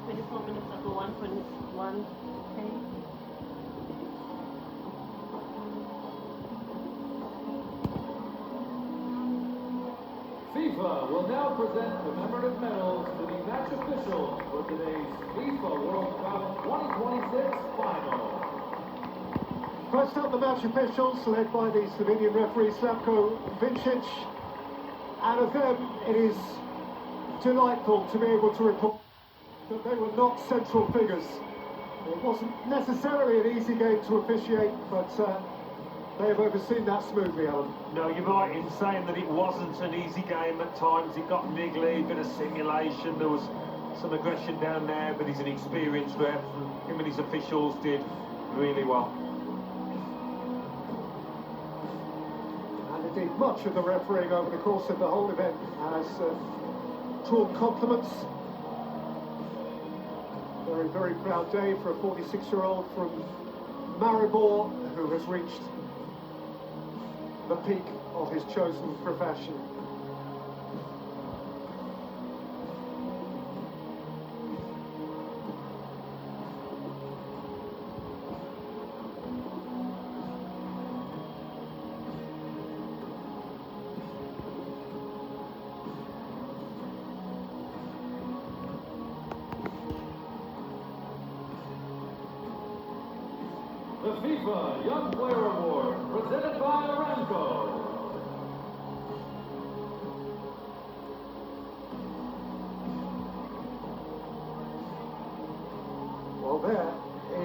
24 minutes ago, 1.1K. FIFA will now present commemorative medals to the match officials for today's FIFA World Cup 2026 final. First up, the match officials, led by the Slovenian referee Slavko Vincic. And of them, it is delightful to be able to report that they were not central figures. It wasn't necessarily an easy game to officiate, but they have overseen that smoothly, Alan. No, you're right in saying that it wasn't an easy game at times. It got niggly, a bit of simulation, there was some aggression down there, but he's an experienced ref. Him and his officials did really well. And indeed, much of the refereeing over the course of the whole event has drawn compliments. Very, very proud day for a 46-year-old from Maribor who has reached the peak of his chosen profession. The FIFA Young Player Award, presented by Aramco. Well, there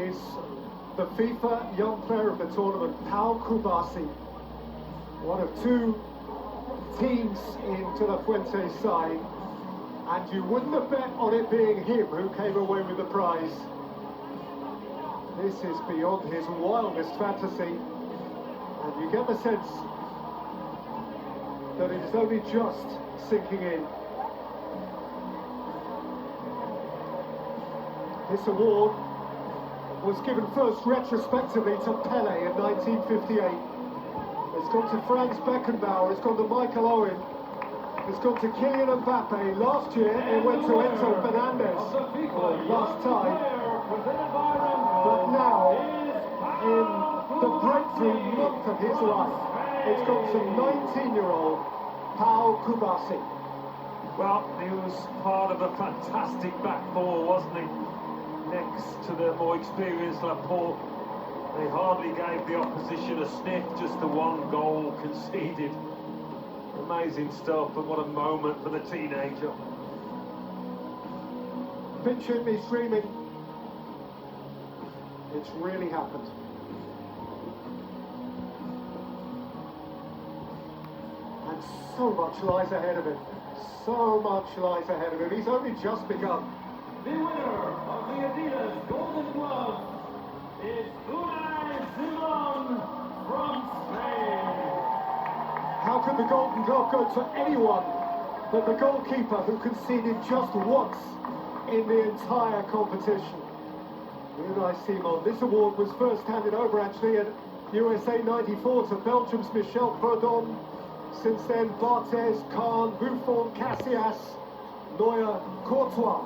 is the FIFA Young Player of the tournament, Pau Kubasi, one of two teams in De La Fuente's side, and you wouldn't have bet on it being him who came away with the prize. This is beyond his wildest fantasy, and you get the sense that it is only just sinking in. This award was given first retrospectively to Pele in 1958. It's gone to Franz Beckenbauer, it's gone to Michael Owen, it's gone to Kylian Mbappe. Last year it went to Enzo Fernandez for the last time. But now, in the breakthrough month of his life, it's gone to 19-year-old Pau Kubasi. Well, he was part of a fantastic back four, wasn't he? Next to the more experienced Laporte, they hardly gave the opposition a sniff, just the one goal conceded. Amazing stuff, but what a moment for the teenager. Picture me screaming. It's really happened. And so much lies ahead of him. So much lies ahead of him. He's only just begun. The winner of the Adidas Golden Glove is Unai Simon from Spain. How could the Golden Glove go to anyone but the goalkeeper who conceded just once in the entire competition? Unai Simon. This award was first handed over actually at USA 94 to Belgium's Michel Prudhomme. Since then, Barthez, Kahn, Buffon, Casillas, Neuer, Courtois,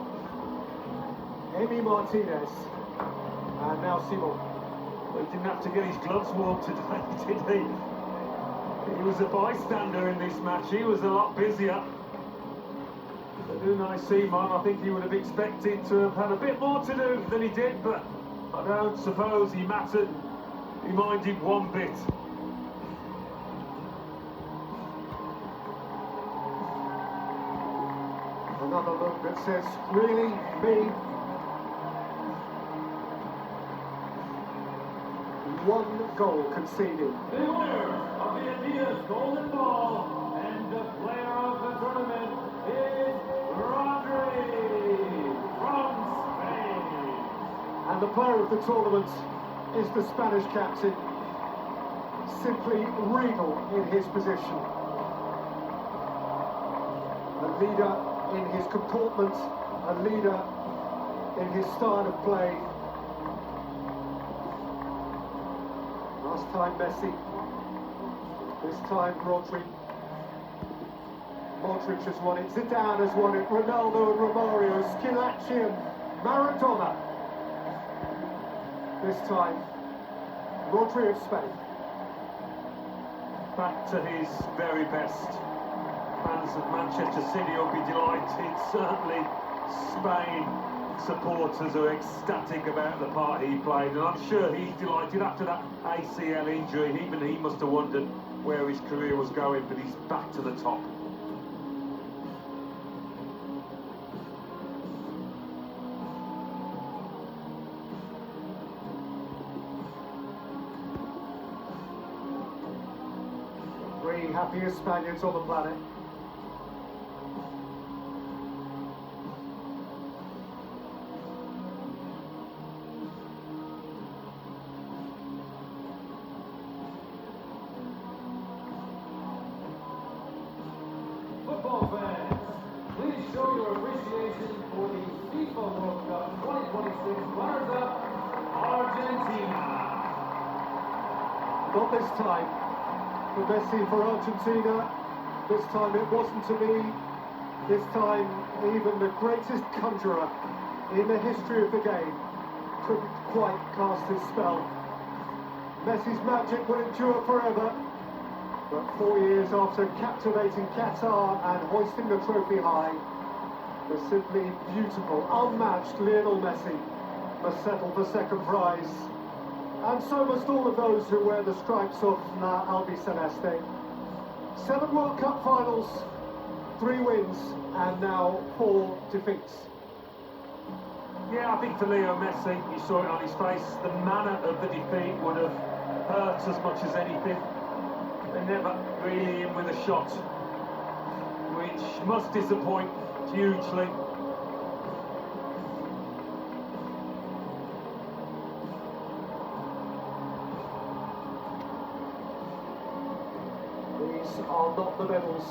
Emi Martinez, and now Simon. Well, he didn't have to get his gloves warm today, did he? He was a bystander in this match. He was a lot busier. But Unai Simon, I think he would have expected to have had a bit more to do than he did, but I don't suppose he mattered. He minded one bit. Another look that says, really, me? One goal conceded. The winner of the Adidas Golden Ball and the player of the tournament is Rodri from Spain. And the player of the tournament is the Spanish captain, simply regal in his position. A leader in his comportment, a leader in his style of play. Last time Messi, this time Rodri. Modric has won it, Zidane has won it, Ronaldo and Romario, Schillaci and Maradona. This time, Rodri of Spain. Back to his very best. Fans of Manchester City will be delighted. Certainly Spain supporters are ecstatic about the part he played, and I'm sure he's delighted after that ACL injury. Even he must have wondered where his career was going, but he's back to the top. Three happiest Spaniards on the planet. Football fans, please show your appreciation for the FIFA World Cup 2026 runners-up, Argentina. Not this time. For Messi, for Argentina. This time it wasn't to be. This time even the greatest conjurer in the history of the game couldn't quite cast his spell. Messi's magic will endure forever. But 4 years after captivating Qatar and hoisting the trophy high, the simply beautiful, unmatched Lionel Messi must settle for second prize. And so must all of those who wear the stripes of La Albiceleste. 7 World Cup finals, 3 wins, and now 4 defeats. Yeah, I think for Leo Messi, you saw it on his face, the manner of the defeat would have hurt as much as anything. They're never really in with a shot, which must disappoint hugely. These are not the medals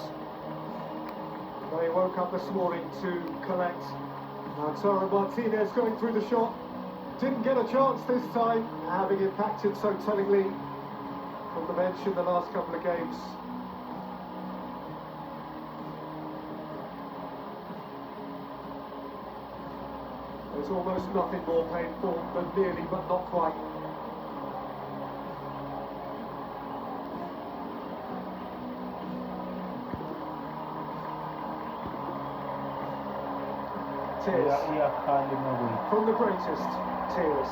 they woke up this morning to collect. Lautaro Martinez going through the shot. Didn't get a chance this time, having impacted so tellingly from the bench in the last couple of games. There's almost nothing more painful than nearly but not quite. Tears. From the greatest, tears.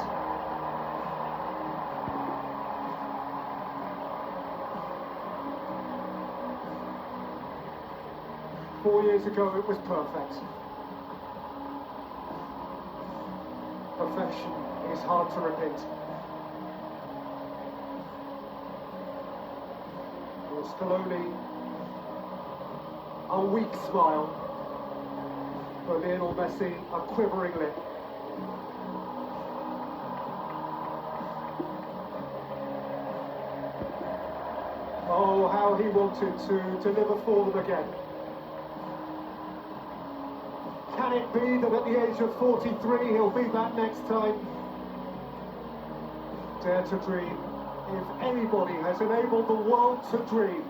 Four years ago it was perfect. Perfection is hard to repeat. It was still only a weak smile for Lionel Messi, a quivering lip. Oh, how he wanted to deliver for them again. Can it be that at the age of 43 he'll be back next time? Dare to dream. If anybody has enabled the world to dream,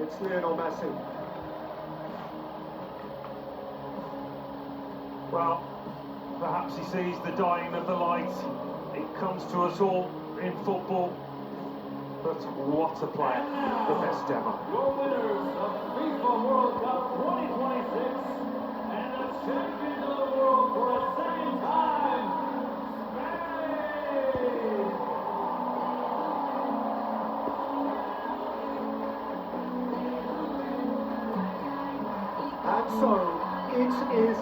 it's Lionel Messi. Well, perhaps he sees the dying of the light. It comes to us all in football. But what a player, the best ever. Your winners of FIFA World Cup 2026 and the champions of the world for a second time, Spain! And so, it is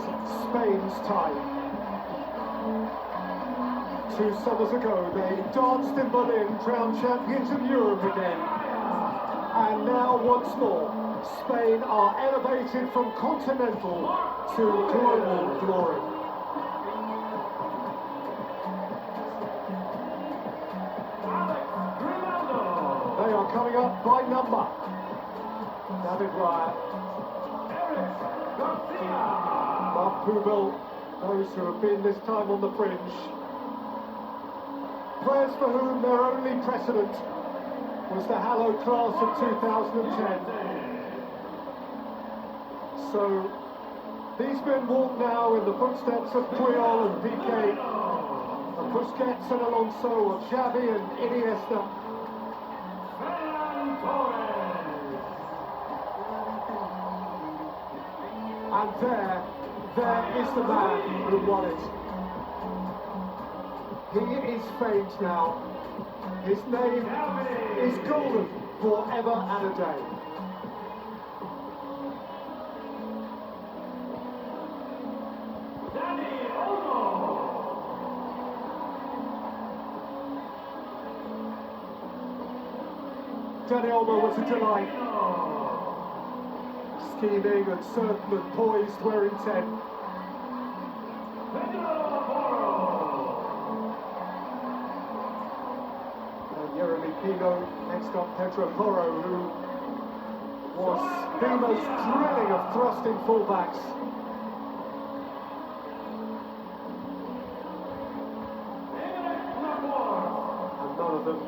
Spain's time. 2 summers ago, they danced in Berlin, crowned champions of Europe again. And now, once more, Spain are elevated from continental to global glory. They are coming up by number. David Raya, Mark Hubel, those who have been this time on the fringe. Players for whom their only precedent was the hallowed class of 2010. So, These men walk now in the footsteps of Puyol and Piqué, of Busquets and Alonso, of Xavi and Iniesta. And there is the man who won it. He is famed now. His name is golden forever and a day. Dani Olmo was a delight. Scheming and certain and poised where intent. And Yeremy Pino, next up Pedro Porro, who was the most thrilling of thrusting fullbacks. And none of them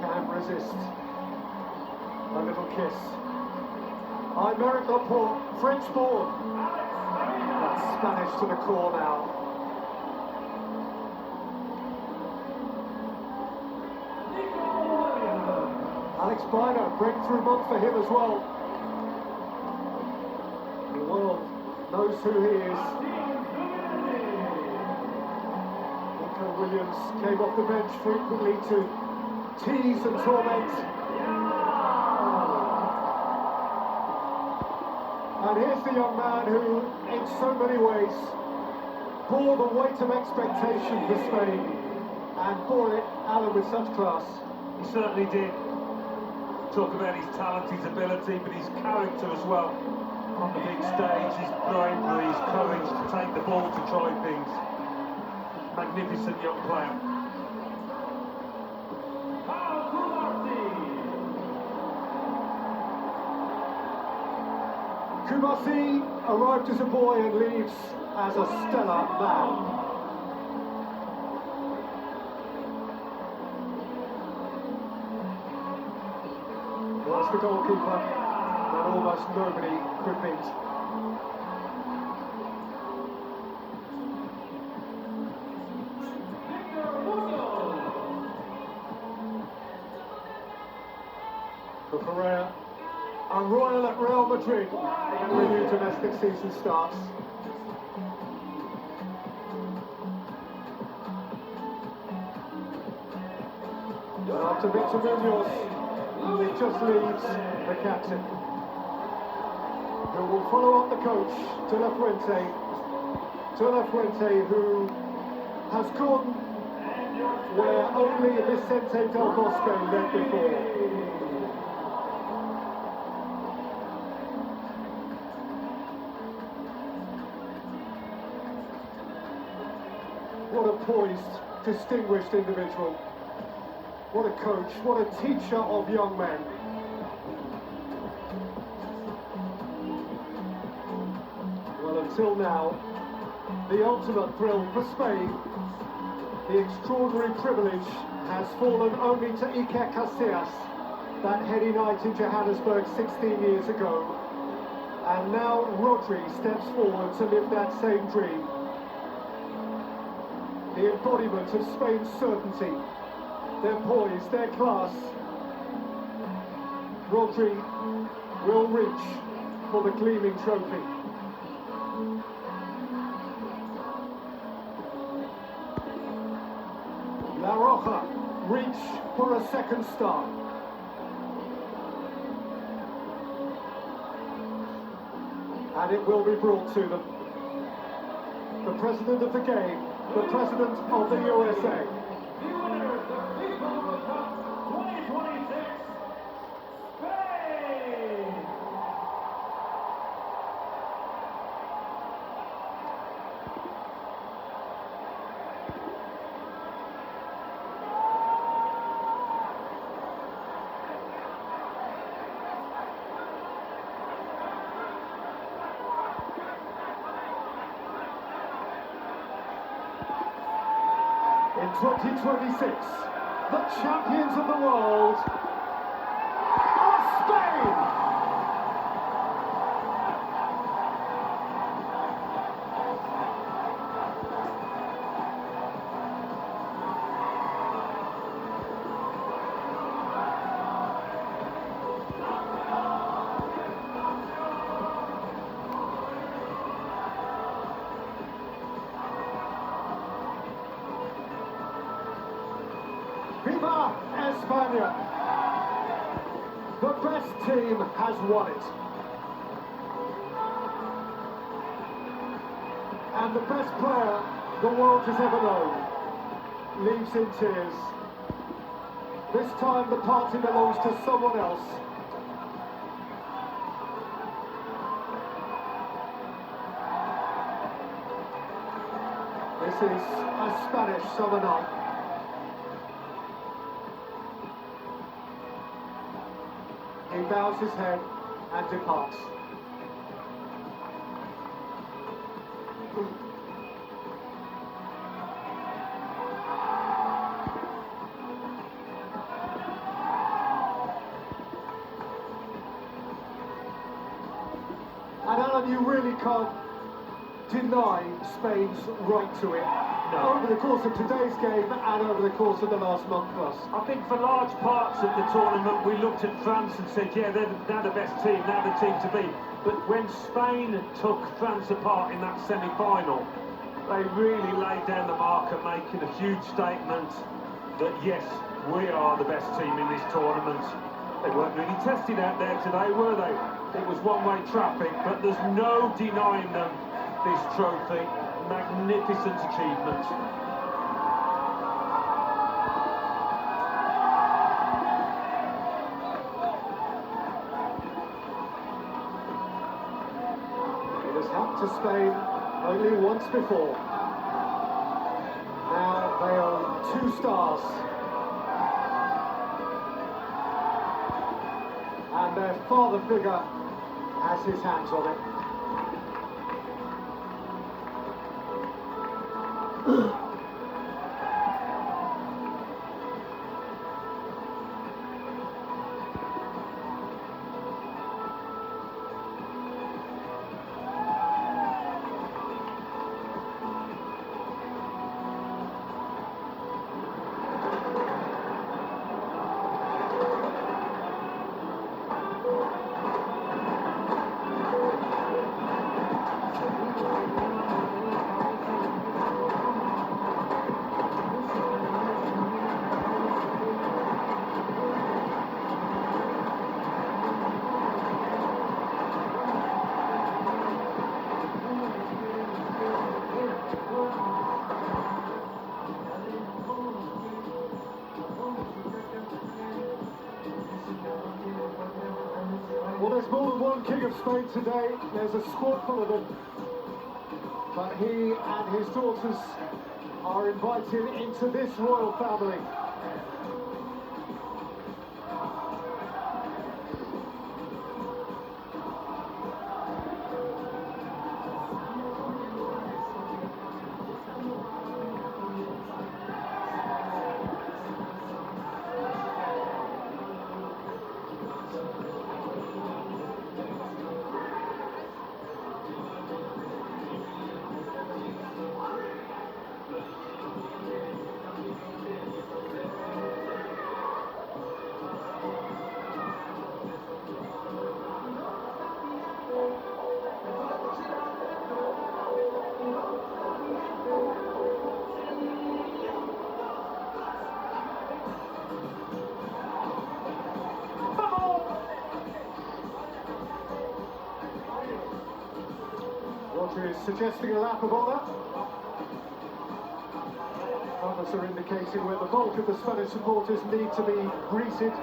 can resist a little kiss. Aymeric Laporte, French born. That's Spanish to the core now. Alex Biner, breakthrough month for him as well. The world knows who he is. Nico Williams came off the bench frequently to tease and torment. And here's the young man who, in so many ways, bore the weight of expectation for Spain, and bore it, Alan, with such class. He certainly did. Talk about his talent, his ability, but his character as well. On the big stage, his bravery, his courage to take the ball to try things. Magnificent young player. Koumassi arrived as a boy and leaves as a stellar man. Was the goalkeeper that almost nobody could beat. For Pereira, a royal at Real Madrid when the new domestic season starts. And after Victor Munoz, it just leaves the captain, who will follow up the coach, De La Fuente. De La Fuente, who has gone where only Vicente Del Bosque led before. What a poised, distinguished individual. What a coach, what a teacher of young men. Well, until now, the ultimate thrill for Spain, the extraordinary privilege has fallen only to Iker Casillas, that heady night in Johannesburg 16 years ago. And now Rodri steps forward to live that same dream. The embodiment of Spain's certainty, their poise, their class. Rodri will reach for the gleaming trophy. La Roja reach for a second star. And it will be brought to them. The president of the game, the president of the USA. The winners of FIFA World Cup 2026, Spain! In 2026, the champions of the world are Spain! España. The best team has won it. And the best player the world has ever known leaves in tears. This time the party belongs to someone else. This is a Spanish summer night. He bows his head and departs. And Alan, you really can't deny Spain's right to it. No. Over the course of today's game and over the course of the last month plus. I think for large parts of the tournament we looked at France and said, yeah, they're the best team, they're the team to beat. But when Spain took France apart in that semi-final, they really laid down the marker, making a huge statement that yes, we are the best team in this tournament. They weren't really tested out there today, were they? It was one-way traffic, but there's no denying them this trophy. Magnificent achievement. It has happened to Spain only once before. Now they own 2 stars. And their father figure has his hands on it. Well, there's more than one King of Spain today. There's a squad full of them. But he and his daughters are invited into this royal family. Roger is suggesting a lap of honour. Others are indicating where the bulk of the Spanish supporters need to be greeted.